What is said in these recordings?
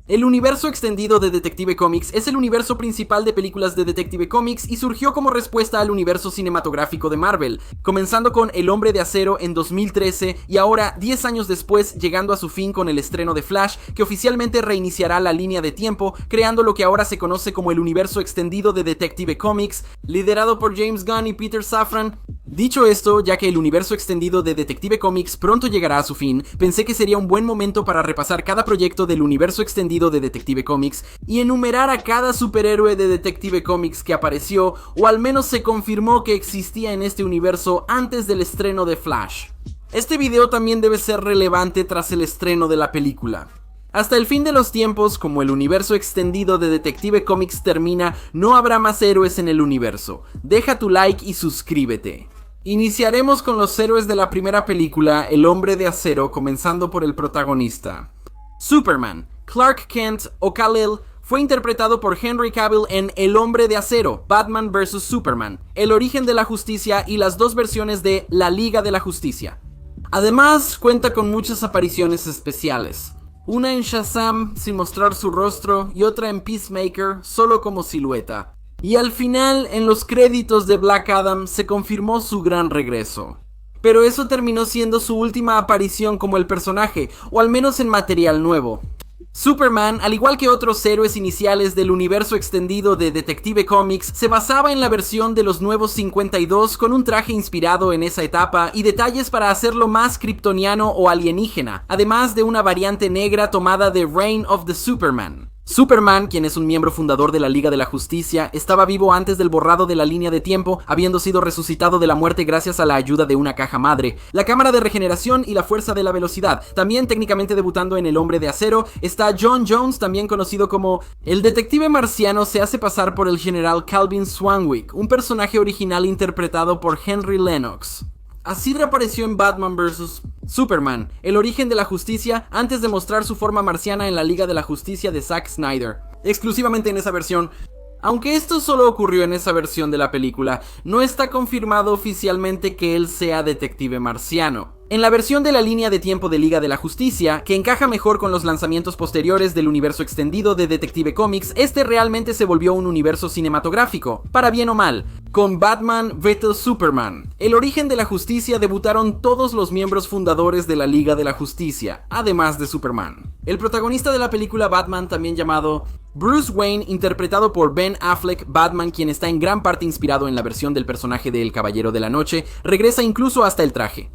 El universo extendido de Detective Comics es el universo principal de películas de Detective Comics y surgió como respuesta al universo cinematográfico de Marvel, comenzando con El Hombre de Acero en 2013 y ahora, 10 años después, llegando a su fin con el estreno de Flash, que oficialmente reiniciará la línea de tiempo, creando lo que ahora se conoce como el universo extendido de Detective Comics, liderado por James Gunn y Peter Safran. Dicho esto, ya que el universo extendido de Detective Comics pronto llegará a su fin, pensé que sería un buen momento para repasar cada proyecto del universo extendido de Detective Comics y enumerar a cada superhéroe de Detective Comics que apareció o al menos se confirmó que existía en este universo antes del estreno de Flash. Este video también debe ser relevante tras el estreno de la película. Hasta el fin de los tiempos, como el universo extendido de Detective Comics termina, no habrá más héroes en el universo. Deja tu like y suscríbete. Iniciaremos con los héroes de la primera película, El Hombre de Acero, comenzando por el protagonista. Superman, Clark Kent o Kal-El, fue interpretado por Henry Cavill en El Hombre de Acero, Batman vs. Superman, El Origen de la Justicia y las dos versiones de La Liga de la Justicia. Además, cuenta con muchas apariciones especiales. Una en Shazam sin mostrar su rostro y otra en Peacemaker solo como silueta. Y al final, en los créditos de Black Adam, se confirmó su gran regreso. Pero eso terminó siendo su última aparición como el personaje, o al menos en material nuevo. Superman, al igual que otros héroes iniciales del universo extendido de Detective Comics, se basaba en la versión de los Nuevos 52 con un traje inspirado en esa etapa y detalles para hacerlo más kryptoniano o alienígena, además de una variante negra tomada de Reign of the Superman. Superman, quien es un miembro fundador de la Liga de la Justicia, estaba vivo antes del borrado de la línea de tiempo, habiendo sido resucitado de la muerte gracias a la ayuda de una caja madre, la cámara de regeneración y la fuerza de la velocidad. También técnicamente debutando en El Hombre de Acero está John Jones, también conocido como el detective marciano. Se hace pasar por el general Calvin Swanwick, un personaje original interpretado por Henry Lennox. Así reapareció en Batman vs. Superman, El Origen de la Justicia, antes de mostrar su forma marciana en la Liga de la Justicia de Zack Snyder, exclusivamente en esa versión. Aunque esto solo ocurrió en esa versión de la película, no está confirmado oficialmente que él sea detective marciano. En la versión de la línea de tiempo de Liga de la Justicia, que encaja mejor con los lanzamientos posteriores del universo extendido de Detective Comics, este realmente se volvió un universo cinematográfico, para bien o mal. Con Batman vs. Superman, El Origen de la Justicia, debutaron todos los miembros fundadores de la Liga de la Justicia, además de Superman. El protagonista de la película Batman, también llamado Bruce Wayne, interpretado por Ben Affleck, Batman, quien está en gran parte inspirado en la versión del personaje de El Caballero de la Noche, regresa incluso hasta el traje.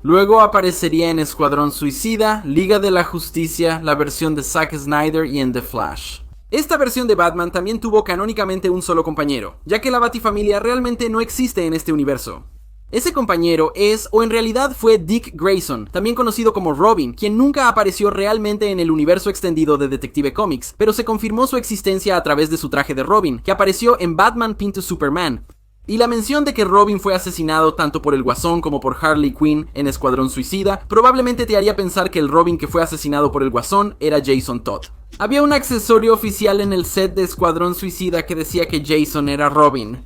Luego aparecería en Escuadrón Suicida, Liga de la Justicia, la versión de Zack Snyder y en The Flash. Esta versión de Batman también tuvo canónicamente un solo compañero, ya que la Batifamilia realmente no existe en este universo. Ese compañero es, o en realidad fue, Dick Grayson, también conocido como Robin, quien nunca apareció realmente en el universo extendido de Detective Comics, pero se confirmó su existencia a través de su traje de Robin, que apareció en Batman Pinto Superman. Y la mención de que Robin fue asesinado tanto por el Guasón como por Harley Quinn en Escuadrón Suicida probablemente te haría pensar que el Robin que fue asesinado por el Guasón era Jason Todd. Había un accesorio oficial en el set de Escuadrón Suicida que decía que Jason era Robin.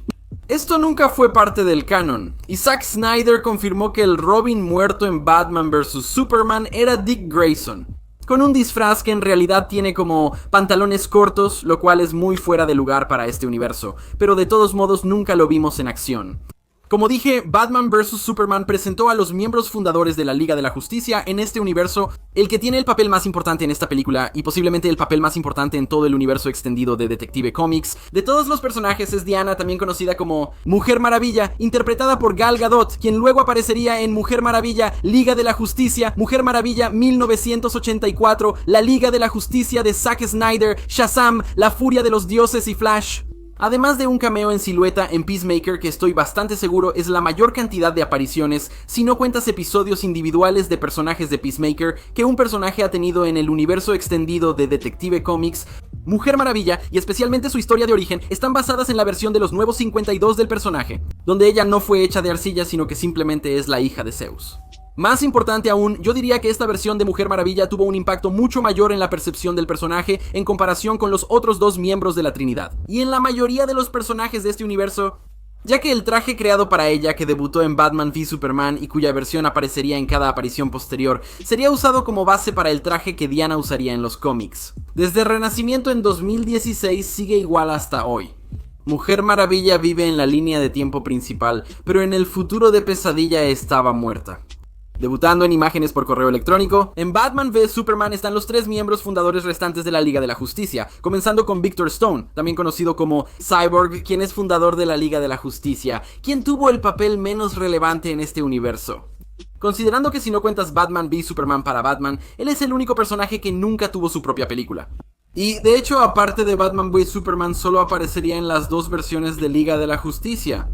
Esto nunca fue parte del canon, y Zack Snyder confirmó que el Robin muerto en Batman vs. Superman era Dick Grayson, con un disfraz que en realidad tiene como pantalones cortos, lo cual es muy fuera de lugar para este universo, pero de todos modos nunca lo vimos en acción. Como dije, Batman vs. Superman presentó a los miembros fundadores de la Liga de la Justicia en este universo, el que tiene el papel más importante en esta película y posiblemente el papel más importante en todo el universo extendido de Detective Comics. De todos los personajes es Diana, también conocida como Mujer Maravilla, interpretada por Gal Gadot, quien luego aparecería en Mujer Maravilla, Liga de la Justicia, Mujer Maravilla 1984, la Liga de la Justicia de Zack Snyder, Shazam, La Furia de los Dioses y Flash. Además de un cameo en silueta en Peacemaker, que estoy bastante seguro es la mayor cantidad de apariciones, si no cuentas episodios individuales de personajes de Peacemaker, que un personaje ha tenido en el universo extendido de Detective Comics. Mujer Maravilla, y especialmente su historia de origen, están basadas en la versión de los Nuevos 52 del personaje, donde ella no fue hecha de arcilla, sino que simplemente es la hija de Zeus. Más importante aún, yo diría que esta versión de Mujer Maravilla tuvo un impacto mucho mayor en la percepción del personaje en comparación con los otros dos miembros de la Trinidad. Y en la mayoría de los personajes de este universo, ya que el traje creado para ella, que debutó en Batman v Superman y cuya versión aparecería en cada aparición posterior, sería usado como base para el traje que Diana usaría en los cómics. Desde el Renacimiento en 2016 sigue igual hasta hoy. Mujer Maravilla vive en la línea de tiempo principal, pero en el futuro de Pesadilla estaba muerta. Debutando en imágenes por correo electrónico, en Batman v Superman están los 3 miembros fundadores restantes de la Liga de la Justicia, comenzando con Victor Stone, también conocido como Cyborg, quien es fundador de la Liga de la Justicia, quien tuvo el papel menos relevante en este universo. Considerando que si no cuentas Batman v Superman para Batman, él es el único personaje que nunca tuvo su propia película. Y de hecho, aparte de Batman v Superman, solo aparecería en las 2 versiones de Liga de la Justicia.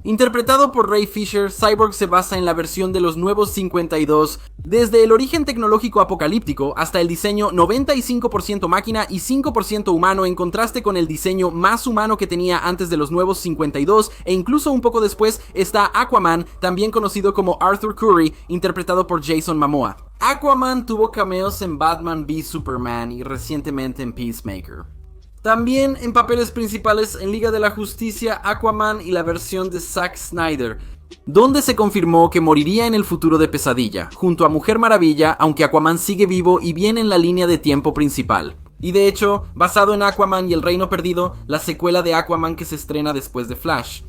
Interpretado por Ray Fisher, Cyborg se basa en la versión de los Nuevos 52, desde el origen tecnológico apocalíptico hasta el diseño 95% máquina y 5% humano, en contraste con el diseño más humano que tenía antes de los Nuevos 52, e incluso un poco después está Aquaman, también conocido como Arthur Curry, interpretado por Jason Momoa. Aquaman tuvo cameos en Batman v Superman y recientemente en Peacemaker. También en papeles principales en Liga de la Justicia, Aquaman y la versión de Zack Snyder, donde se confirmó que moriría en el futuro de Pesadilla, junto a Mujer Maravilla, aunque Aquaman sigue vivo y bien en la línea de tiempo principal. Y de hecho, basado en Aquaman y el Reino Perdido, la secuela de Aquaman que se estrena después de Flash.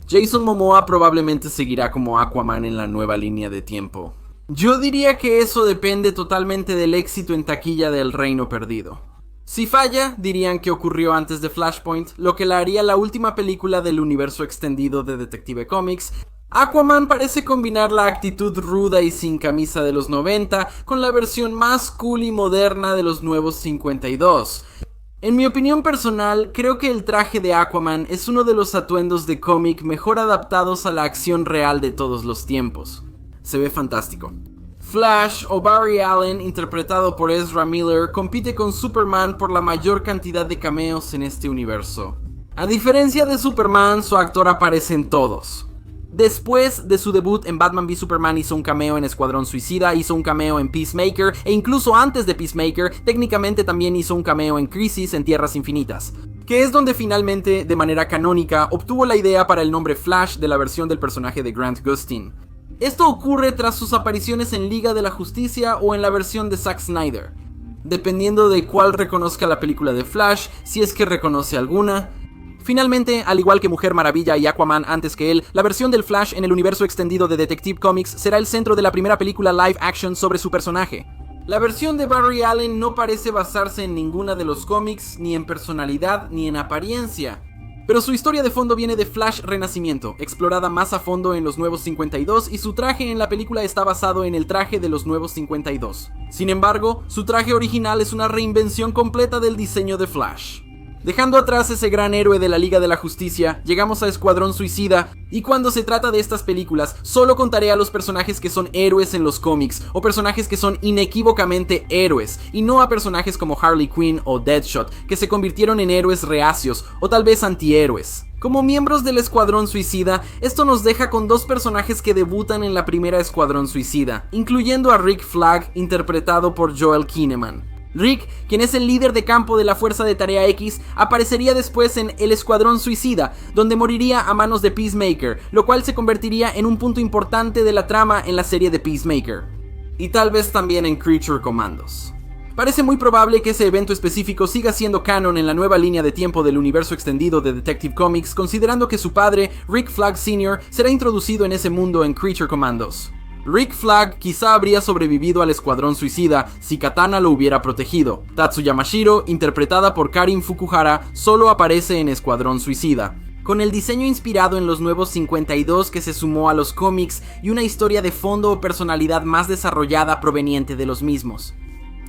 Jason Momoa probablemente seguirá como Aquaman en la nueva línea de tiempo. Yo diría que eso depende totalmente del éxito en taquilla del Reino Perdido. Si falla, dirían que ocurrió antes de Flashpoint, lo que la haría la última película del universo extendido de Detective Comics. Aquaman parece combinar la actitud ruda y sin camisa de los 90 con la versión más cool y moderna de los Nuevos 52. En mi opinión personal, creo que el traje de Aquaman es uno de los atuendos de cómic mejor adaptados a la acción real de todos los tiempos. Se ve fantástico. Flash, o Barry Allen, interpretado por Ezra Miller, compite con Superman por la mayor cantidad de cameos en este universo. A diferencia de Superman, su actor aparece en todos. Después de su debut en Batman v Superman hizo un cameo en Escuadrón Suicida, hizo un cameo en Peacemaker, e incluso antes de Peacemaker, técnicamente también hizo un cameo en Crisis en Tierras Infinitas, que es donde finalmente, de manera canónica, obtuvo la idea para el nombre Flash de la versión del personaje de Grant Gustin. Esto ocurre tras sus apariciones en Liga de la Justicia o en la versión de Zack Snyder, dependiendo de cuál reconozca la película de Flash, si es que reconoce alguna. Finalmente, al igual que Mujer Maravilla y Aquaman antes que él, la versión del Flash en el universo extendido de Detective Comics será el centro de la primera película live action sobre su personaje. La versión de Barry Allen no parece basarse en ninguna de los cómics, ni en personalidad, ni en apariencia. Pero su historia de fondo viene de Flash Renacimiento, explorada más a fondo en los Nuevos 52, y su traje en la película está basado en el traje de los Nuevos 52. Sin embargo, su traje original es una reinvención completa del diseño de Flash. Dejando atrás ese gran héroe de la Liga de la Justicia, llegamos a Escuadrón Suicida, y cuando se trata de estas películas, solo contaré a los personajes que son héroes en los cómics, o personajes que son inequívocamente héroes, y no a personajes como Harley Quinn o Deadshot, que se convirtieron en héroes reacios, o tal vez antihéroes. Como miembros del Escuadrón Suicida, esto nos deja con 2 personajes que debutan en la primera Escuadrón Suicida, incluyendo a Rick Flag, interpretado por Joel Kinnaman. Rick, quien es el líder de campo de la Fuerza de Tarea X, aparecería después en El Escuadrón Suicida, donde moriría a manos de Peacemaker, lo cual se convertiría en un punto importante de la trama en la serie de Peacemaker. Y tal vez también en Creature Commandos. Parece muy probable que ese evento específico siga siendo canon en la nueva línea de tiempo del universo extendido de Detective Comics, considerando que su padre, Rick Flag Sr., será introducido en ese mundo en Creature Commandos. Rick Flag quizá habría sobrevivido al Escuadrón Suicida si Katana lo hubiera protegido. Tatsuyamashiro, interpretada por Karin Fukuhara, solo aparece en Escuadrón Suicida, con el diseño inspirado en los Nuevos 52 que se sumó a los cómics y una historia de fondo o personalidad más desarrollada proveniente de los mismos.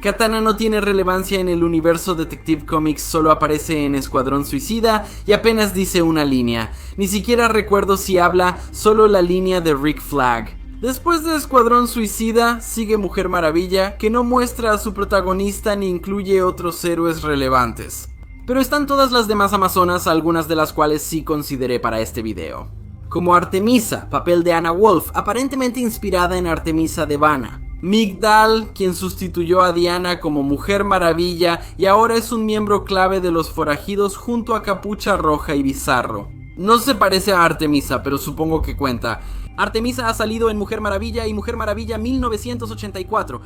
Katana no tiene relevancia en el universo Detective Comics, solo aparece en Escuadrón Suicida y apenas dice una línea. Ni siquiera recuerdo si habla, solo la línea de Rick Flag. Después de Escuadrón Suicida, sigue Mujer Maravilla, que no muestra a su protagonista ni incluye otros héroes relevantes. Pero están todas las demás amazonas, algunas de las cuales sí consideré para este video. Como Artemisa, papel de Anna Wolf, aparentemente inspirada en Artemisa de Vanna. Migdal, quien sustituyó a Diana como Mujer Maravilla y ahora es un miembro clave de los Forajidos junto a Capucha Roja y Bizarro. No se parece a Artemisa, pero supongo que cuenta. Artemisa ha salido en Mujer Maravilla y Mujer Maravilla 1984.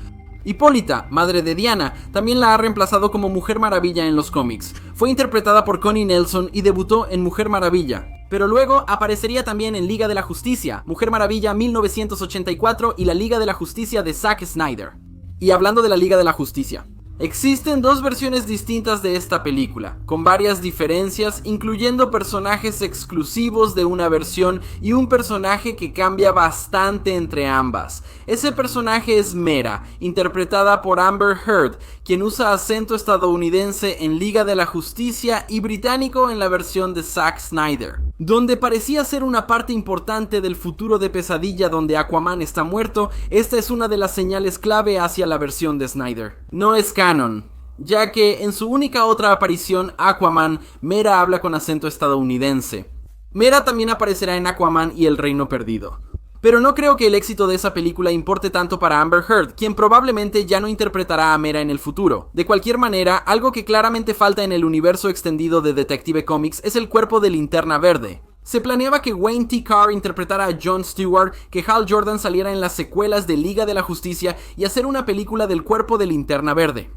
Hipólita, madre de Diana, también la ha reemplazado como Mujer Maravilla en los cómics. Fue interpretada por Connie Nelson y debutó en Mujer Maravilla. Pero luego aparecería también en Liga de la Justicia, Mujer Maravilla 1984 y la Liga de la Justicia de Zack Snyder. Y hablando de la Liga de la Justicia, existen dos versiones distintas de esta película, con varias diferencias, incluyendo personajes exclusivos de una versión y un personaje que cambia bastante entre ambas. Ese personaje es Mera, interpretada por Amber Heard, quien usa acento estadounidense en Liga de la Justicia y británico en la versión de Zack Snyder. Donde parecía ser una parte importante del futuro de Pesadilla donde Aquaman está muerto, esta es una de las señales clave hacia la versión de Snyder. No es canon, ya que en su única otra aparición, Aquaman, Mera habla con acento estadounidense. Mera también aparecerá en Aquaman y el Reino Perdido. Pero no creo que el éxito de esa película importe tanto para Amber Heard, quien probablemente ya no interpretará a Mera en el futuro. De cualquier manera, algo que claramente falta en el universo extendido de Detective Comics es el cuerpo de Linterna Verde. Se planeaba que Wayne T. Carr interpretara a Jon Stewart, que Hal Jordan saliera en las secuelas de Liga de la Justicia y hacer una película del cuerpo de Linterna Verde.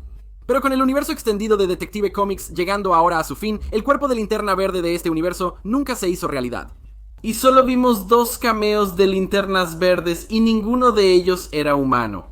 Pero con el universo extendido de Detective Comics llegando ahora a su fin, el cuerpo de Linterna Verde de este universo nunca se hizo realidad. Y solo vimos 2 cameos de linternas verdes y ninguno de ellos era humano.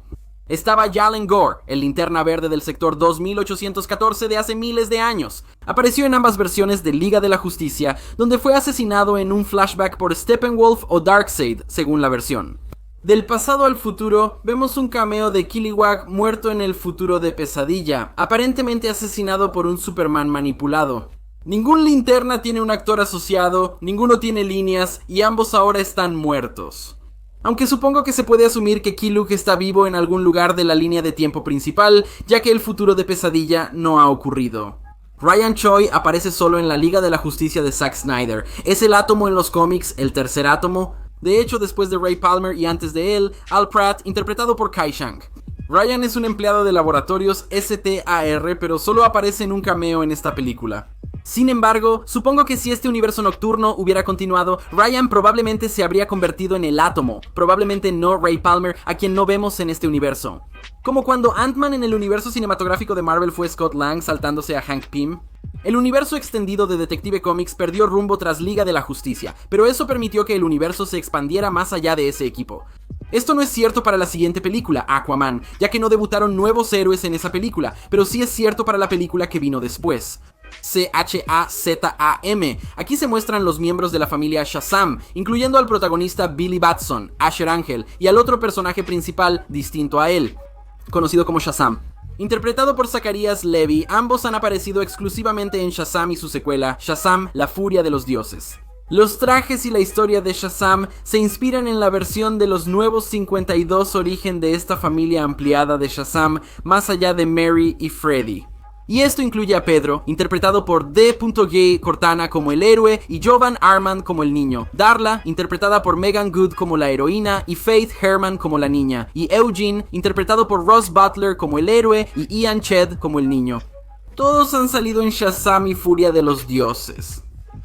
Estaba Jalen Gore, el Linterna Verde del sector 2814 de hace miles de años. Apareció en ambas versiones de Liga de la Justicia, donde fue asesinado en un flashback por Steppenwolf o Darkseid, según la versión. Del pasado al futuro, vemos un cameo de Kilowog muerto en el futuro de Pesadilla, aparentemente asesinado por un Superman manipulado. Ningún Linterna tiene un actor asociado, ninguno tiene líneas y ambos ahora están muertos. Aunque supongo que se puede asumir que Kilowog está vivo en algún lugar de la línea de tiempo principal, ya que el futuro de Pesadilla no ha ocurrido. Ryan Choi aparece solo en la Liga de la Justicia de Zack Snyder. Es el Átomo en los cómics, el tercer átomo. De hecho, después de Ray Palmer y antes de él, Al Pratt, interpretado por Kai Shang. Ryan es un empleado de laboratorios STAR, pero solo aparece en un cameo en esta película. Sin embargo, supongo que si este universo nocturno hubiera continuado, Ryan probablemente se habría convertido en el Átomo, probablemente no Ray Palmer, a quien no vemos en este universo. Como cuando Ant-Man en el universo cinematográfico de Marvel fue Scott Lang saltándose a Hank Pym. El universo extendido de Detective Comics perdió rumbo tras Liga de la Justicia, pero eso permitió que el universo se expandiera más allá de ese equipo. Esto no es cierto para la siguiente película, Aquaman, ya que no debutaron nuevos héroes en esa película, pero sí es cierto para la película que vino después. Shazam. Aquí se muestran los miembros de la familia Shazam, incluyendo al protagonista Billy Batson, Asher Angel, y al otro personaje principal distinto a él, conocido como Shazam. Interpretado por Zacharias Levi, ambos han aparecido exclusivamente en Shazam y su secuela, Shazam, la furia de los dioses. Los trajes y la historia de Shazam se inspiran en la versión de los nuevos 52 origen de esta familia ampliada de Shazam, más allá de Mary y Freddy. Y esto incluye a Pedro, interpretado por D.G. Cortana como el héroe y Jovan Armand como el niño, Darla, interpretada por Megan Good como la heroína y Faith Herman como la niña, y Eugene, interpretado por Ross Butler como el héroe y Ian Ched como el niño. Todos han salido en Shazam y Furia de los Dioses.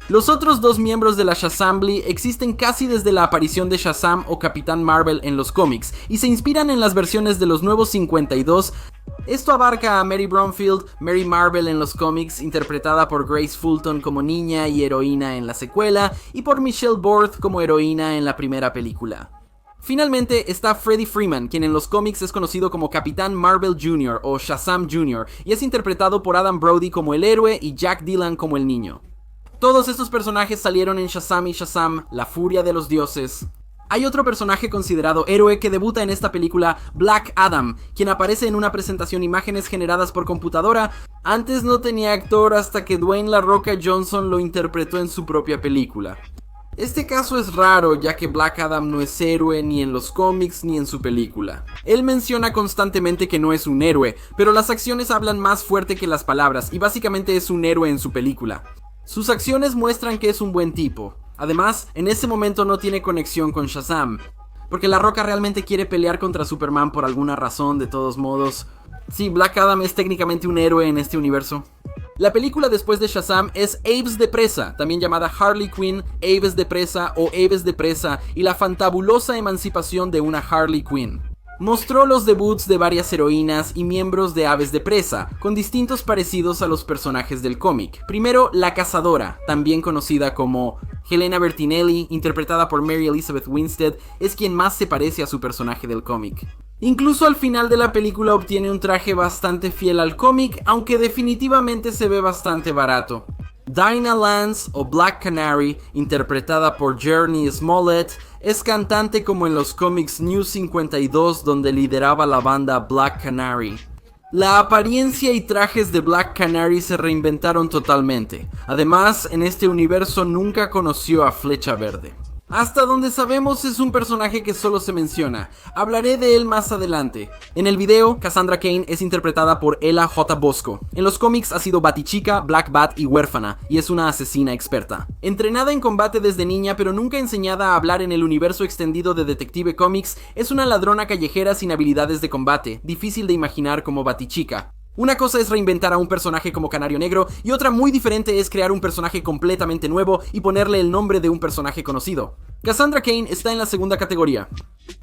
Los otros 2 miembros de la Shazambly existen casi desde la aparición de Shazam o Capitán Marvel en los cómics y se inspiran en las versiones de los nuevos 52. Esto abarca a Mary Bromfield, Mary Marvel en los cómics, interpretada por Grace Fulton como niña y heroína en la secuela, y por Michelle Borth como heroína en la primera película. Finalmente está Freddie Freeman, quien en los cómics es conocido como Capitán Marvel Jr. o Shazam Jr. y es interpretado por Adam Brody como el héroe y Jack Dillon como el niño. Todos estos personajes salieron en Shazam y Shazam, la furia de los dioses. Hay otro personaje considerado héroe que debuta en esta película, Black Adam, quien aparece en una presentación imágenes generadas por computadora. Antes no tenía actor hasta que Dwayne La Roca Johnson lo interpretó en su propia película. Este caso es raro, ya que Black Adam no es héroe ni en los cómics ni en su película. Él menciona constantemente que no es un héroe, pero las acciones hablan más fuerte que las palabras y básicamente es un héroe en su película. Sus acciones muestran que es un buen tipo. Además, en ese momento no tiene conexión con Shazam, porque La Roca realmente quiere pelear contra Superman por alguna razón, de todos modos. Sí, Black Adam es técnicamente un héroe en este universo. La película después de Shazam es Aves de Presa, también llamada Harley Quinn, Aves de Presa o Aves de Presa, y la fantabulosa emancipación de una Harley Quinn. Mostró los debuts de varias heroínas y miembros de Aves de Presa, con distintos parecidos a los personajes del cómic. Primero, la Cazadora, también conocida como Helena Bertinelli, interpretada por Mary Elizabeth Winstead, es quien más se parece a su personaje del cómic. Incluso al final de la película obtiene un traje bastante fiel al cómic, aunque definitivamente se ve bastante barato. Dinah Lance, o Black Canary, interpretada por Jurnee Smollett, es cantante como en los cómics New 52, donde lideraba la banda Black Canary. La apariencia y trajes de Black Canary se reinventaron totalmente. Además, en este universo nunca conoció a Flecha Verde. Hasta donde sabemos es un personaje que solo se menciona. Hablaré de él más adelante. En el video, Cassandra Cain es interpretada por Ella J. Bosco. En los cómics ha sido Batichica, Black Bat y huérfana, y es una asesina experta. Entrenada en combate desde niña, pero nunca enseñada a hablar en el universo extendido de Detective Comics, es una ladrona callejera sin habilidades de combate, difícil de imaginar como Batichica. Una cosa es reinventar a un personaje como Canario Negro, y otra muy diferente es crear un personaje completamente nuevo y ponerle el nombre de un personaje conocido. Cassandra Cain está en la segunda categoría.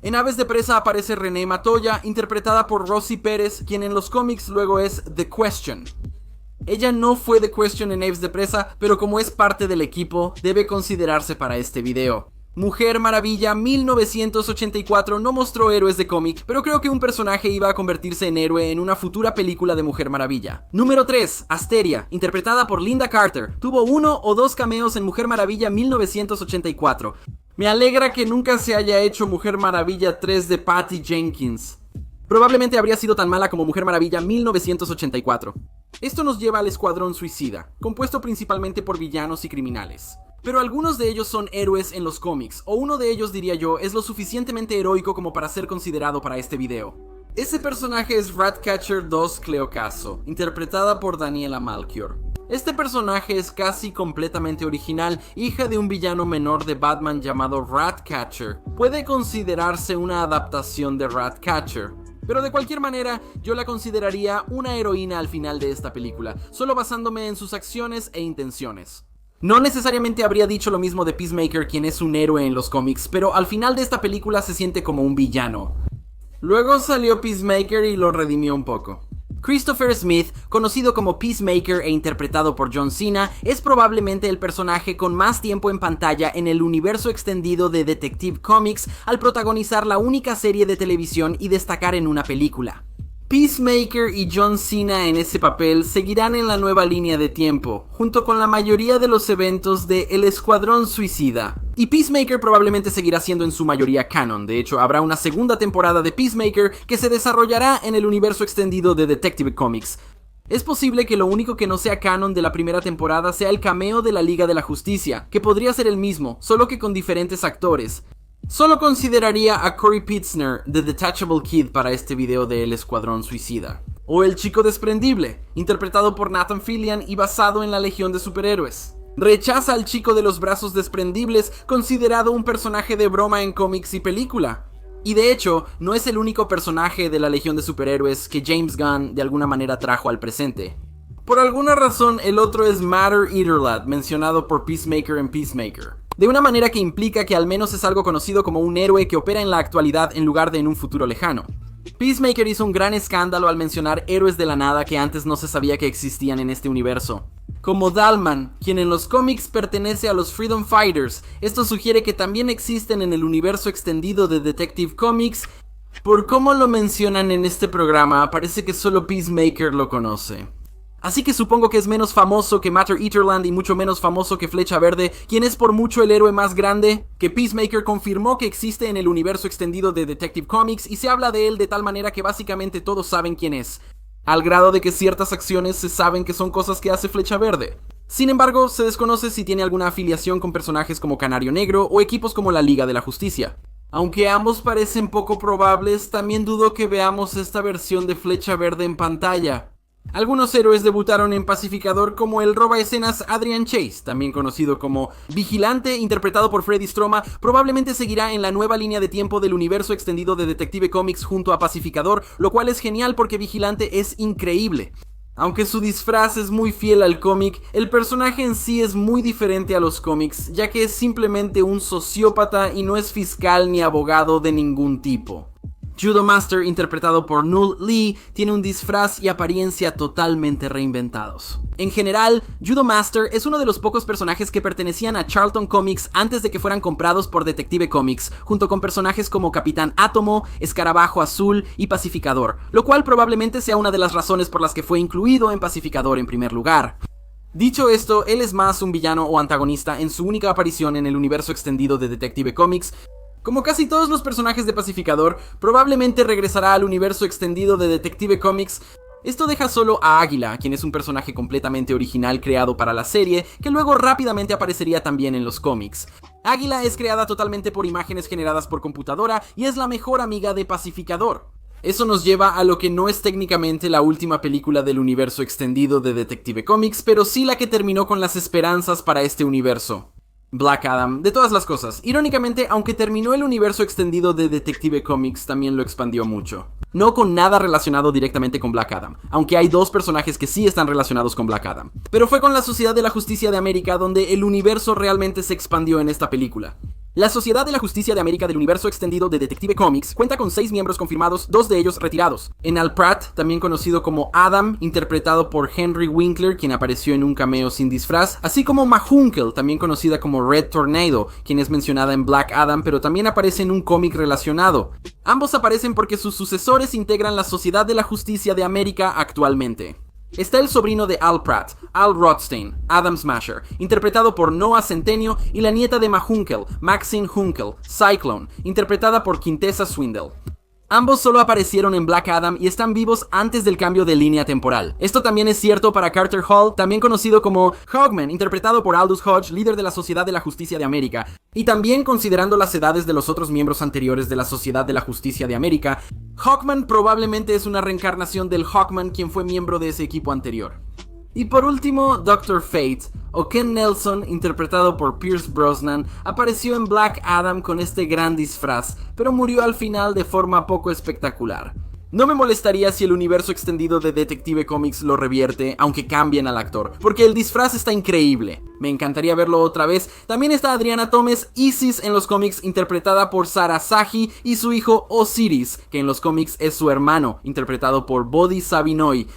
En Aves de Presa aparece Renee Matoya, interpretada por Rosie Pérez, quien en los cómics luego es The Question. Ella no fue The Question en Aves de Presa, pero como es parte del equipo, debe considerarse para este video. Mujer Maravilla 1984 no mostró héroes de cómic, pero creo que un personaje iba a convertirse en héroe en una futura película de Mujer Maravilla. Número 3, Asteria, interpretada por Linda Carter. Tuvo 1 o 2 cameos en Mujer Maravilla 1984. Me alegra que nunca se haya hecho Mujer Maravilla 3 de Patty Jenkins. Probablemente habría sido tan mala como Mujer Maravilla 1984. Esto nos lleva al Escuadrón Suicida, compuesto principalmente por villanos y criminales. Pero algunos de ellos son héroes en los cómics, o uno de ellos, diría yo, es lo suficientemente heroico como para ser considerado para este video. Ese personaje es Ratcatcher 2 Cleocaso, interpretada por Daniela Malchior. Este personaje es casi completamente original, hija de un villano menor de Batman llamado Ratcatcher. Puede considerarse una adaptación de Ratcatcher. Pero de cualquier manera, yo la consideraría una heroína al final de esta película, solo basándome en sus acciones e intenciones. No necesariamente habría dicho lo mismo de Peacemaker, quien es un héroe en los cómics, pero al final de esta película se siente como un villano. Luego salió Peacemaker y lo redimió un poco. Christopher Smith, conocido como Peacemaker e interpretado por John Cena, es probablemente el personaje con más tiempo en pantalla en el universo extendido de Detective Comics al protagonizar la única serie de televisión y destacar en una película. Peacemaker y John Cena en ese papel seguirán en la nueva línea de tiempo, junto con la mayoría de los eventos de El Escuadrón Suicida. Y Peacemaker probablemente seguirá siendo en su mayoría canon. De hecho, habrá una segunda temporada de Peacemaker que se desarrollará en el universo extendido de Detective Comics. Es posible que lo único que no sea canon de la primera temporada sea el cameo de la Liga de la Justicia, que podría ser el mismo, solo que con diferentes actores. Solo consideraría a Corey Pitzner, The Detachable Kid, para este video de El Escuadrón Suicida. O El Chico Desprendible, interpretado por Nathan Fillion y basado en la Legión de Superhéroes. Rechaza al Chico de los Brazos Desprendibles, considerado un personaje de broma en cómics y película. Y de hecho, no es el único personaje de la Legión de Superhéroes que James Gunn de alguna manera trajo al presente. Por alguna razón, el otro es Matter Eaterlad, mencionado por Peacemaker en Peacemaker. De una manera que implica que al menos es algo conocido como un héroe que opera en la actualidad en lugar de en un futuro lejano. Peacemaker hizo un gran escándalo al mencionar héroes de la nada que antes no se sabía que existían en este universo. Como Dalman, quien en los cómics pertenece a los Freedom Fighters. Esto sugiere que también existen en el universo extendido de Detective Comics. Por cómo lo mencionan en este programa, parece que solo Peacemaker lo conoce. Así que supongo que es menos famoso que Matter Eaterlad y mucho menos famoso que Flecha Verde, quien es por mucho el héroe más grande, que Peacemaker confirmó que existe en el universo extendido de Detective Comics y se habla de él de tal manera que básicamente todos saben quién es, al grado de que ciertas acciones se saben que son cosas que hace Flecha Verde. Sin embargo, se desconoce si tiene alguna afiliación con personajes como Canario Negro o equipos como la Liga de la Justicia. Aunque ambos parecen poco probables, también dudo que veamos esta versión de Flecha Verde en pantalla. Algunos héroes debutaron en Pacificador como el robaescenas Adrian Chase, también conocido como Vigilante, interpretado por Freddy Stroma. Probablemente seguirá en la nueva línea de tiempo del universo extendido de Detective Comics junto a Pacificador, lo cual es genial porque Vigilante es increíble. Aunque su disfraz es muy fiel al cómic, el personaje en sí es muy diferente a los cómics, ya que es simplemente un sociópata y no es fiscal ni abogado de ningún tipo. Judo Master, interpretado por Null Lee, tiene un disfraz y apariencia totalmente reinventados. En general, Judo Master es uno de los pocos personajes que pertenecían a Charlton Comics antes de que fueran comprados por Detective Comics, junto con personajes como Capitán Átomo, Escarabajo Azul y Pacificador, lo cual probablemente sea una de las razones por las que fue incluido en Pacificador en primer lugar. Dicho esto, él es más un villano o antagonista en su única aparición en el universo extendido de Detective Comics. Como casi todos los personajes de Pacificador, probablemente regresará al universo extendido de Detective Comics. Esto deja solo a Águila, quien es un personaje completamente original creado para la serie, que luego rápidamente aparecería también en los cómics. Águila es creada totalmente por imágenes generadas por computadora y es la mejor amiga de Pacificador. Eso nos lleva a lo que no es técnicamente la última película del universo extendido de Detective Comics, pero sí la que terminó con las esperanzas para este universo. Black Adam, de todas las cosas. Irónicamente, aunque terminó el universo extendido de Detective Comics, también lo expandió mucho. No con nada relacionado directamente con Black Adam, aunque hay dos personajes que sí están relacionados con Black Adam. Pero fue con la Sociedad de la Justicia de América donde el universo realmente se expandió en esta película. La Sociedad de la Justicia de América del universo extendido de Detective Comics cuenta con 6 miembros confirmados, 2 de ellos retirados. Enal Pratt, también conocido como Adam, interpretado por Henry Winkler, quien apareció en un cameo sin disfraz, así como Mahunkel, también conocida como Red Tornado, quien es mencionada en Black Adam, pero también aparece en un cómic relacionado. Ambos aparecen porque sus sucesores integran la Sociedad de la Justicia de América actualmente. Está el sobrino de Al Pratt, Al Rothstein, Adam Smasher, interpretado por Noah Centennial, y la nieta de Mahunkel, Maxine Hunkel, Cyclone, interpretada por Quintessa Swindell. Ambos solo aparecieron en Black Adam y están vivos antes del cambio de línea temporal. Esto también es cierto para Carter Hall, también conocido como Hawkman, interpretado por Aldous Hodge, líder de la Sociedad de la Justicia de América. Y también considerando las edades de los otros miembros anteriores de la Sociedad de la Justicia de América, Hawkman probablemente es una reencarnación del Hawkman quien fue miembro de ese equipo anterior. Y por último, Dr. Fate, o Ken Nelson, interpretado por Pierce Brosnan, apareció en Black Adam con este gran disfraz, pero murió al final de forma poco espectacular. No me molestaría si el universo extendido de Detective Comics lo revierte, aunque cambien al actor, porque el disfraz está increíble. Me encantaría verlo otra vez. También está Adriana Thomas, Isis en los cómics, interpretada por Sara Sahi, y su hijo Osiris, que en los cómics es su hermano, interpretado por Body Sabinoy.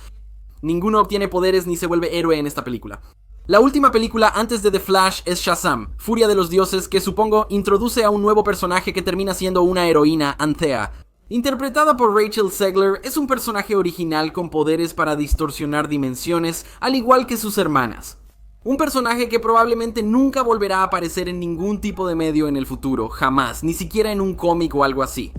Ninguno obtiene poderes ni se vuelve héroe en esta película. La última película antes de The Flash es Shazam, Furia de los Dioses, que supongo introduce a un nuevo personaje que termina siendo una heroína, Anthea. Interpretada por Rachel Zegler, es un personaje original con poderes para distorsionar dimensiones, al igual que sus hermanas. Un personaje que probablemente nunca volverá a aparecer en ningún tipo de medio en el futuro, jamás, ni siquiera en un cómic o algo así.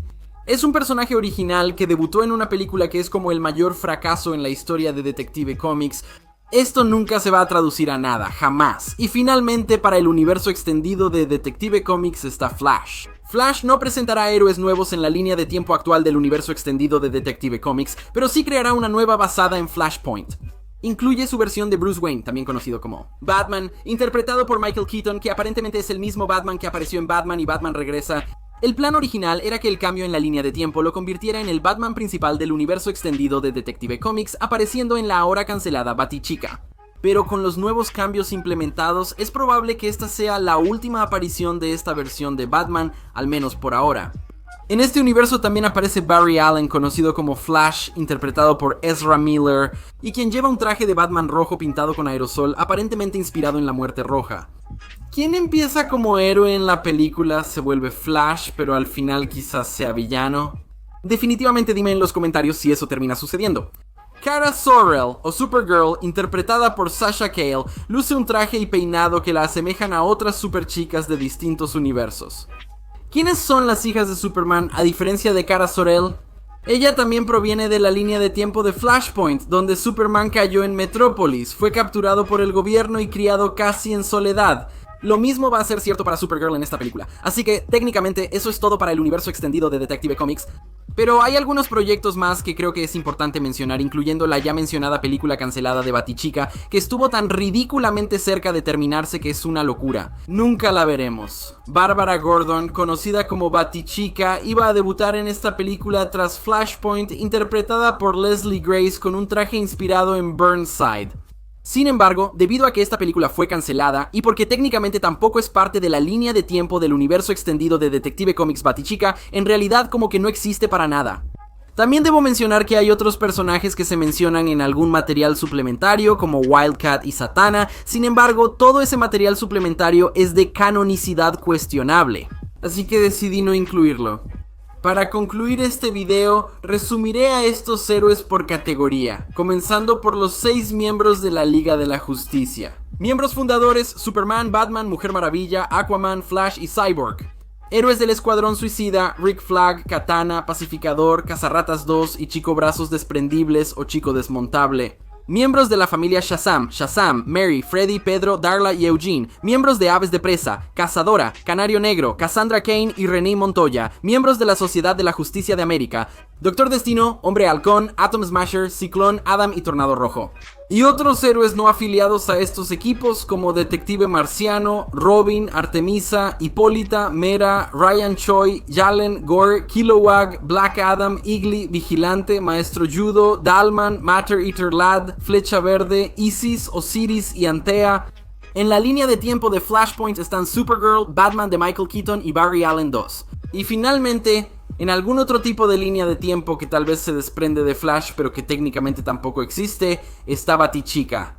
Es un personaje original que debutó en una película que es como el mayor fracaso en la historia de Detective Comics. Esto nunca se va a traducir a nada, jamás. Y finalmente, para el universo extendido de Detective Comics está Flash. Flash no presentará héroes nuevos en la línea de tiempo actual del universo extendido de Detective Comics, pero sí creará una nueva basada en Flashpoint. Incluye su versión de Bruce Wayne, también conocido como Batman, interpretado por Michael Keaton, que aparentemente es el mismo Batman que apareció en Batman y Batman Regresa. El plan original era que el cambio en la línea de tiempo lo convirtiera en el Batman principal del universo extendido de Detective Comics, apareciendo en la ahora cancelada Batichica. Pero con los nuevos cambios implementados, es probable que esta sea la última aparición de esta versión de Batman, al menos por ahora. En este universo también aparece Barry Allen, conocido como Flash, interpretado por Ezra Miller, y quien lleva un traje de Batman rojo pintado con aerosol, aparentemente inspirado en la Muerte Roja. Quien empieza como héroe en la película se vuelve Flash, pero al final quizás sea villano. Definitivamente dime en los comentarios si eso termina sucediendo. Kara Zor-El, o Supergirl, interpretada por Sasha Cale, luce un traje y peinado que la asemejan a otras superchicas de distintos universos. ¿Quiénes son las hijas de Superman a diferencia de Kara Zor-El? Ella también proviene de la línea de tiempo de Flashpoint, donde Superman cayó en Metrópolis, fue capturado por el gobierno y criado casi en soledad. Lo mismo va a ser cierto para Supergirl en esta película. Así que, técnicamente, eso es todo para el universo extendido de Detective Comics. Pero hay algunos proyectos más que creo que es importante mencionar, incluyendo la ya mencionada película cancelada de Batichica, que estuvo tan ridículamente cerca de terminarse que es una locura. Nunca la veremos. Bárbara Gordon, conocida como Batichica, iba a debutar en esta película tras Flashpoint, interpretada por Leslie Grace con un traje inspirado en Burnside. Sin embargo, debido a que esta película fue cancelada y porque técnicamente tampoco es parte de la línea de tiempo del universo extendido de Detective Comics Batichica, en realidad como que no existe para nada. También debo mencionar que hay otros personajes que se mencionan en algún material suplementario como Wildcat y Satana, sin embargo todo ese material suplementario es de canonicidad cuestionable, así que decidí no incluirlo. Para concluir este video, resumiré a estos héroes por categoría, comenzando por los 6 miembros de la Liga de la Justicia. Miembros fundadores: Superman, Batman, Mujer Maravilla, Aquaman, Flash y Cyborg. Héroes del Escuadrón Suicida: Rick Flag, Katana, Pacificador, Cazarratas 2 y Chico Brazos Desprendibles o Chico Desmontable. Miembros de la familia Shazam: Shazam, Mary, Freddy, Pedro, Darla y Eugene. Miembros de Aves de Presa: Cazadora, Canario Negro, Cassandra Cain y René Montoya. Miembros de la Sociedad de la Justicia de América: Doctor Destino, Hombre Halcón, Atom Smasher, Ciclón, Adam y Tornado Rojo. Y otros héroes no afiliados a estos equipos como Detective Marciano, Robin, Artemisa, Hipólita, Mera, Ryan Choi, Yalen, Gore, Kilowog, Black Adam, Igly, Vigilante, Maestro Judo, Dalman, Matter Eater Lad, Flecha Verde, Isis, Osiris y Antea. En la línea de tiempo de Flashpoint están Supergirl, Batman de Michael Keaton y Barry Allen 2. Y finalmente, en algún otro tipo de línea de tiempo que tal vez se desprende de Flash pero que técnicamente tampoco existe, está Batichica.